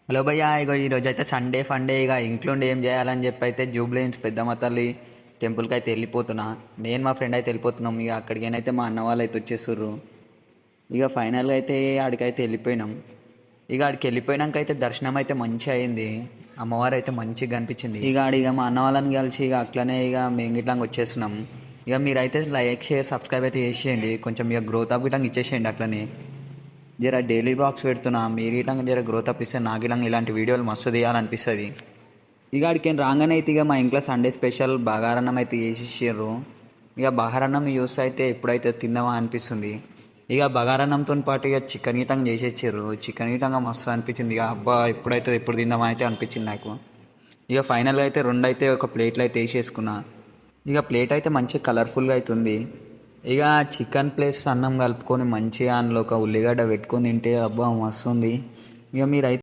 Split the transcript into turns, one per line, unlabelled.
Hello భయ్యా, ఇగో ఈరోజు అయితే సండే ఫండే. ఇక ఇంట్లో ఉండి ఏం చేయాలని చెప్పి అయితే జూబ్లీహిల్స్ పెద్దమ్మ తల్లి టెంపుల్కి అయితే వెళ్ళిపోతున్నా. నేను మా ఫ్రెండ్ అయితే వెళ్ళిపోతున్నాం. ఇక అక్కడికైతే మా అన్న వాళ్ళు అయితే వచ్చేస్తుర్రు. ఇక ఫైనల్గా అయితే ఆడికైతే వెళ్ళిపోయినాం. ఇక ఆడికి వెళ్ళిపోయినాక అయితే దర్శనం అయితే మంచిగా అయింది. అమ్మవారు అయితే మంచిగా కనిపించింది. ఇక మా అన్న వాళ్ళని కలిసి ఇక అట్లనే ఇక మేము గిట్లంగా వచ్చేస్తున్నాం. ఇక మీరైతే లైక్ షేర్ సబ్స్క్రైబ్ అయితే చేసేయండి. కొంచెం ఇక గ్రోత్ అప్ గిట్లంగా ఇచ్చేసేయండి. అట్లనే జర డైలీ బ్లాగ్స్ పెడుతున్నా. మీరు ఇటంగా జర గ్రోత్ అప్ ఇస్తే నాకు ఇటంగా ఇలాంటి వీడియోలు మస్తు తీయాలనిపిస్తుంది. ఇక ఆడికి రాగానే అయితే ఇక మా ఇంట్లో సండే స్పెషల్ బగారన్నం అయితే చేసేసారు. ఇక బగారన్నం చూస్తే అయితే ఎప్పుడైతే తిందామా అనిపిస్తుంది. ఇక బగారన్నంతో పాటు ఇక చికెన్ గిటంగా చేసేసారు. చికెన్ గిటంగా మస్తు అనిపించింది. ఇక అబ్బా ఎప్పుడు తిందామా అయితే అనిపించింది నాకు. ఇక ఫైనల్గా అయితే రెండు అయితే ఒక ప్లేట్లో అయితే వేసేసుకున్నా. ఇక ప్లేట్ అయితే మంచి కలర్ఫుల్గా అవుతుంది. ఇక చికెన్ ప్లస్ అన్నం కలుపుకొని మంచిగా అందులో ఒక ఉల్లిగడ్డ పెట్టుకొని తింటే అబ్బా మస్తు ఉంది. ఇక మీరైతే